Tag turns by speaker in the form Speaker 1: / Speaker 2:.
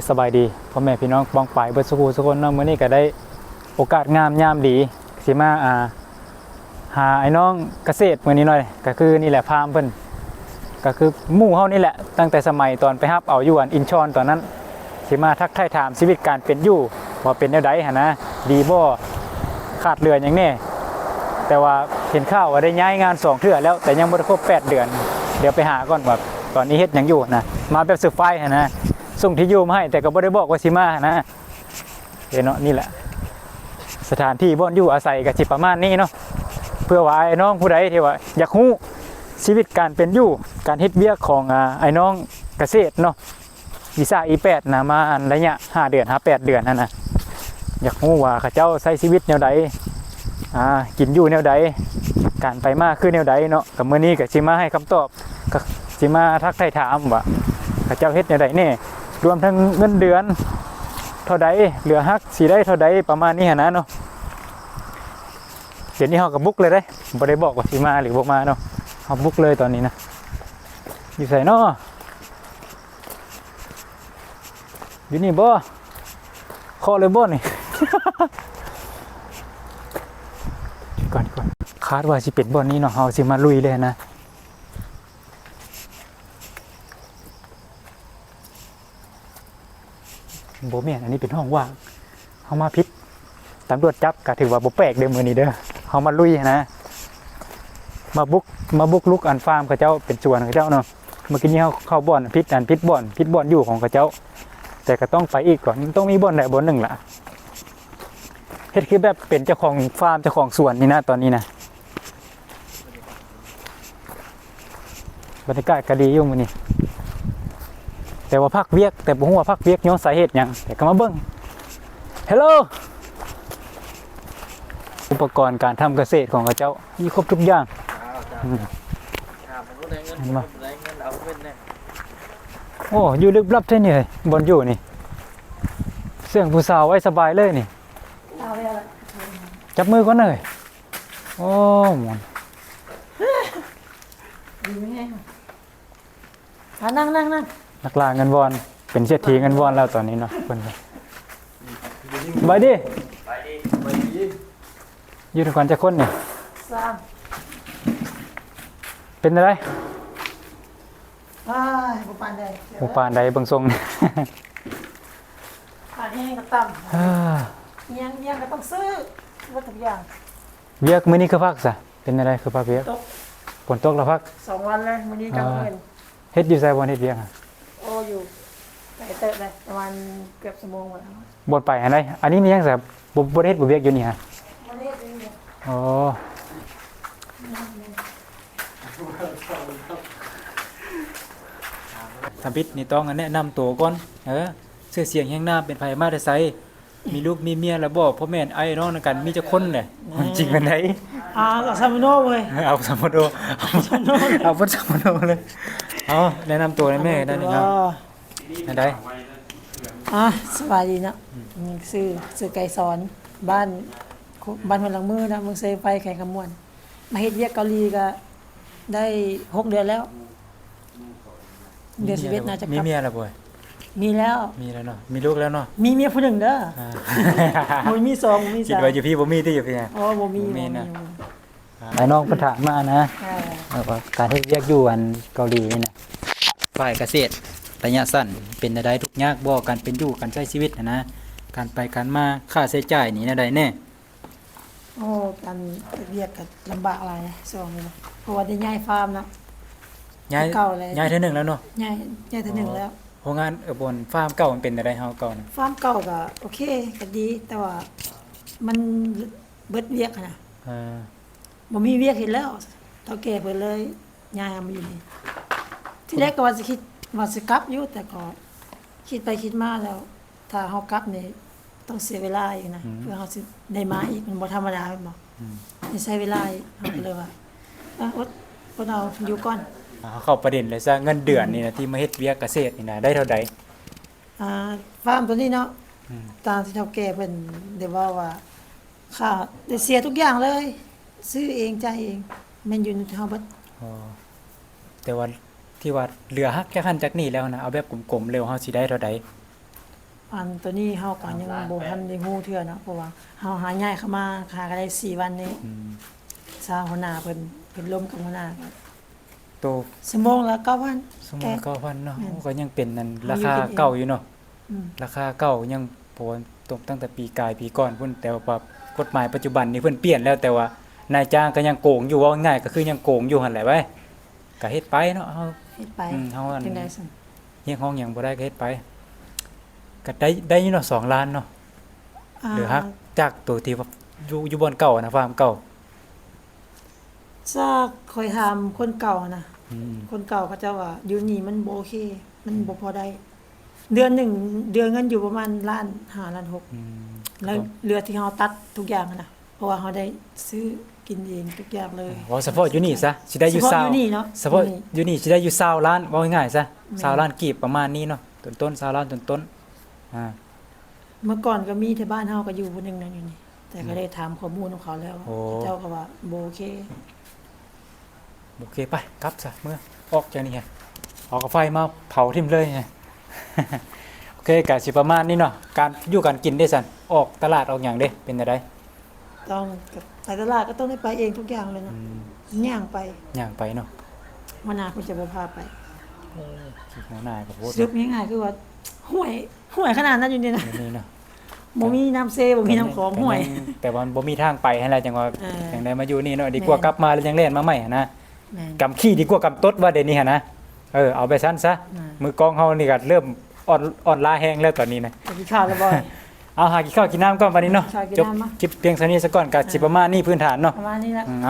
Speaker 1: สบายดีพ่อแม่พี่น้องปองปายเบิดสุขุสุคนเนาะมื้อนี้ก็ได้โอกาสงามยามดีสิมาหาไอ้น้องเกษตรมื้อนี้หน่อยก็คือนี่แหละพามเพิ่นก็คือหมู่เฮานี่แหละตั้งแต่สมัยตอนไปรับเอาอยู่อันอินชอนตอนนั้นสิมาทักทายถามชีวิตการเป็นอยู่ว่าเป็นแนวใดหั่นนะดีบ่ขาดเหลือหยังแน่แต่ว่าเห็นข่าวว่าได้ย้ายงาน2เทื่อแล้วแต่ยังบ่ได้ครบ8เดือนเดี๋ยวไปหาก่อนว่าตอนนี้เฮ็ดหยังอยู่นะมาแบบเซอร์ไพรส์หั่นนะส่งที่อยู่มาให้แต่ก็บ่ได้บอกว่าสิมานะเนาะนี่แหละสถานที่บ่อนอยู่อาศัยก็สิประมาณนี้เนาะเพื่อว่าไอ้น้องผู้ใดที่ว่าอยากรู้ชีวิตการเป็นอยู่การเฮ็ดเวียกของไอ้น้องเกษตรเนาะวีซ่า E8 นะมาอันระยะ5เดือน8เดือนนั่นนะอยากรู้ว่าเขาเจ้าใช้ชีวิตแนวใดกินอยู่แนวใดการไปมาคือแนวใดเนาะก็มื้อนี้ก็สิมาให้คำตอบก็สิมาทักทายถามว่าเขาเจ้าเฮ็ดแนวใดแน่รวมทั้งเงินเดือนเท่าใดเหลือฮักสิได้เท่าใดประมาณนี้หั่นนะเนาะเดี๋ยวนี้เฮาก็บุกเลยได้บ่ได้บอกว่าสิมาหรือบ่มาเนาะเฮาบุกเลยตอนนี้นะอยู่ไสเนาะอยู่นี่บ่ขอเลยบ่นี่ ก่อนคาดว่าสิเป็นบ่อนนี้เนาะเฮาสิมาลุยเลยนะบ่แม่นอันนี้เป็นห้องว่างเฮามาผิดตำรวจจับก็ถือว่าบ่แปลกเด้อมื้อนี้เด้อเฮามาลุยนะมาบุกลุกอันฟาร์มเขาเจ้าเป็นสวนเขาเจ้าเนาะเมื่อกี้นี้เฮาเข้าบ่อนผิดบ่อนอยู่ของเขาเจ้าแต่ก็ต้องไปอีกก่อนต้องมีบ่อนใดบ่อนหนึ่งล่ะเฮ็ดคือแบบเป็นเจ้าของฟาร์มเจ้าของสวนนี่นะตอนนี้นะบรรยากาศก็ดีอยู่มื้อนี้แต่ว่าพักเวียกแต่บ่ฮู้ว่าพักเวียกย้อนสาเหตุหยังแต่ก็มาเบิ่งฮัลโหลอุปกรณ์การทำเกษตรของเขาเจ้ามีครบทุกอย่างโอ้อยู่ลึกลับแท้นี่เลยบนอยู่นี่เสียงผู้สาวไว้สบายเลยนี่จับมือก่อนเลยโอ้หมอน
Speaker 2: นั่ง
Speaker 1: นักล่าเงินวอนเป็นเศรษฐีเงินวอนแล้วตอนนี้เนาะเพิ่นไปดิอยู่ด้วยกันจะคนนี่เป็นอะไร
Speaker 2: ผู้ปานใด
Speaker 1: ผู้ปานใดเบิ่งทรงนี่
Speaker 2: ปานแห้งก็ต่ำยังก็ต้องซื้อวัตถุกอย่าง
Speaker 1: เวียกมื้อนี้คือพักซะเป็นอะไรคือพักเวียก
Speaker 2: ตก
Speaker 1: ฝนตกแล้วพัก
Speaker 2: 2วันแล้วมื้อนี้กลางคืน
Speaker 1: เฮ็ดอยู่ไสบ่เฮ็ดเวียก
Speaker 2: โอ้อยู่ไกลเติบเลยประมาณเกือบชั่วโมงหมดแล้ว
Speaker 1: บ่ไปอันใดอันนี้มีหยังซะบ่ได้เฮ็ดบ่เวียกอยู่นี่ฮะ
Speaker 2: บ่ได้เฮ็ดเลย
Speaker 1: อ๋อทำพิษนี่ต้องแนะนำตัวก่อนเสื้อเสียงแห่งหน้าเป็นไผมาแต่ไสมีลูกมีเมียแล้วบ่พ่อแม่นไอ้น้องกันมีจักคนแหละจริงเป็นได
Speaker 2: ก็ซามโนเว้ย
Speaker 1: เอาสามโนเอาบ่สามโนเลยเอาแนะนำตัวให้แม่ได้ครับอันใด
Speaker 2: สบายดีเนาะชื่อไก่สอนบ้านห้วยหลังมือนะเมืองเซไฟแข่งขมวนมาเฮ็ดเวียกเกาหลีก็ได้6เดือนแล้วเดือน11น่าจะ
Speaker 1: มีเมียแล้วบ่
Speaker 2: มีแล้ว
Speaker 1: เนาะมีลูกแล้วเนาะ
Speaker 2: มีเมียผู้หนึ่งเด้อบ่มี2บ่มี3
Speaker 1: คิดว่าอยู่พี่บ่มีติอยู่พี่
Speaker 2: บ่มี
Speaker 1: นะไอ้น้องเพิ่นถามมานะว่าการเฮ็ดเวียกอยู่อันเกาหลีนี่นะฝ่ายเกษตรระยะสั้นเป็นได้ทุกยากบ่การเป็นอยู่การใช้ชีวิตนะการไปการมาค่าใช้จ่ายนี่ได้แน่
Speaker 2: การเรียกก็ลำบากหลายช่วงนี้เพราะว่าได้ย้ายฟาร์มเนาะ
Speaker 1: ย้ายเทื่อนึงแล้วเนาะ
Speaker 2: ย้ายเทื่อนึงแล้ว
Speaker 1: โรงงานบนฟาร์มเก่ามันเป็นได้เฮาเก่านะ
Speaker 2: ฟาร์มเก่าก็โอเคก็ดีแต่ว่ามันเบิดเวียกนะบ่มีเวียกเฮ็ดแล้วเฒ่าแก่เพิ่นเลยย้ายมาอยู่นี่ที่แรกก็ว่าสิคิดว่าสิกลับอยู่แต่ก็คิดไปคิดมาแล้วถ้าเฮากลับนี่ต้องเสียเวลาอีกนะเพื่อเฮาสิได้มาอีกมันบ่ธรรมดาแม่นบ่นี่ใช้เวลาเฮาก็เลยว่าอดเอาอยู่ก่อน
Speaker 1: เข้าประเด็นเลยซะเงินเดือนนี่นะที่มาเฮ็ดเวียกเกษตรนี่นะได้เท่าใด
Speaker 2: ฟาร์มตัวนี้เนาะตามที่เฒ่าแก่เพิ่นได้ว่าค่าได้เสียทุกอย่างเลยซื้อเองจ่ายเองแม่นอยู่ในเฮาเบิด
Speaker 1: แต่ว่าที่ว่าเหลือฮักแค่คันจากนี้แล้วนะเอาแบบกลมๆเร็วเฮาสิได้เท่าใด
Speaker 2: อันตัวนี้เฮาก็ยังบ่ทันได้ฮู้เทื่อเนาะเพราะว่าเฮาหาย้ายเข้ามาหาก็ได้4วันนี้
Speaker 1: อืม
Speaker 2: ซาหัวหน้าเพิ่นล้มกับหัวหน้าก็
Speaker 1: โต
Speaker 2: ชั่วโมงละ9,000
Speaker 1: สมมุ
Speaker 2: แกะ
Speaker 1: ติ9,000เนาะ
Speaker 2: แม่น
Speaker 1: ก็ยังเป็นนั่นรา
Speaker 2: อยู่
Speaker 1: คา
Speaker 2: เป็นเอง
Speaker 1: เก่าอยู่เนาะ
Speaker 2: อืม
Speaker 1: ราคาเก่ายังเพราะว่าตกตั้งแต่ปีกายปีก่อนพุ่นแต่ว่ากฎหมายปัจจุบันนี้เพิ่นเปลี่ยนแล้วแต่ว่านายจ้างก็ยังโกงอยู่ว่าง่ายก็คือยังโกงอยู่หั่นแหละเว้ยก็เฮ็ดไปเนาะเฮา
Speaker 2: เฮ็ดไป
Speaker 1: เฮาอัน
Speaker 2: จังได๋ซั่น
Speaker 1: เฮียงห้องหยังบ่ได้ก็เฮ็ดไปก็ได้อยู่เนาะ2ล้านเนาะหรือฮักจากตัวที่ว่าอยู่บอนเก่านะฟาร์มเก่า
Speaker 2: ซาคอยถามคนเก่านะ
Speaker 1: อืม
Speaker 2: คนเก่าเขาเจ้าว่าอยู่นี่มันบ่โอเค มันบ่พอได้ เดือนหนึ่งเดือนเงินอยู่ประมาณล้าน5ล้าน6
Speaker 1: อืม
Speaker 2: แล้วเรือที่เฮาตัดทุกอย่างอะนะเพราะว่าเฮาได้ซื้อกินเองทุกอย่างเลย
Speaker 1: ว่าเฉพาะอยู่นี่ซะสิได้อยู่
Speaker 2: เฉพาะ
Speaker 1: ซาว
Speaker 2: อยู่นี่เนาะ
Speaker 1: เฉพาะอยู่นี่สิได้อยู่20ล้านว่าง่ายๆซะ
Speaker 2: แม่น
Speaker 1: 20ล้านกีบประมาณนี้เนาะต้นๆ20ล้านต้นๆอ่า
Speaker 2: เมื่อก่อนก็มีที่บ้านเฮาก็อยู่คนหนึงนั่นอยู่นี่ แต่ก็ได้ถามข้อมูลของเขาแล้ว
Speaker 1: โอ้
Speaker 2: เจ้าก็ว่าบ่โอเค
Speaker 1: โอเคไปกลับซะเมื่อออกจากนี่ฮะเอากาไฟมาเผาทิ่มเลยไง โอเคก็สิประมาณนี้เนาะการอยู่การกินได้ซั่นออกตลาดออกหยังเด้เป็นจังได
Speaker 2: ต้องกับไปตลาดก็ต้องได้ไปเองทุกอย่างเลย
Speaker 1: อื
Speaker 2: เนาะ
Speaker 1: ม
Speaker 2: ย่างไป
Speaker 1: ย่างไปเนาะ
Speaker 2: หัวหน้าเพิ่นจะบ่พาไป
Speaker 1: คิดหัวหน้าก็โพด
Speaker 2: สรุปง่ายๆคือว่าห้วยขนาดนั้นอยู่นี่นะ
Speaker 1: นี่เนาะ
Speaker 2: บ่มีน้ำเซบ่มีน้ำของห้วย
Speaker 1: แต่ว่าบ่มีทางไปให้แล้วจังว่า
Speaker 2: เออ
Speaker 1: จังได้มาอยู่นี่เนาะดีกว่ากลับมาแล้วยังเล่นมาใหม่หั้นนะ
Speaker 2: แม่น
Speaker 1: กำขี้ดีกว่ากำตดว่าเดี๋ยวนี้หั่นนะเอาไปซั่นซะ
Speaker 2: อ่า
Speaker 1: มือกองเฮานี่ก็เริ่มอ่อนล้าแห้งแล้วตอนนี้นะ
Speaker 2: ไปกินข้าวแล้วบ่อย
Speaker 1: เอาหากินข้าวกินน้ำก่อนวันนี้เนาะ
Speaker 2: ข้าวกิน
Speaker 1: จบ
Speaker 2: น้ำมา
Speaker 1: คลิปเพียงเท่านี้ซะก่อนก็สิประมาณนี้พื้นฐานเนาะ
Speaker 2: ประมาณนี้ละ
Speaker 1: เอา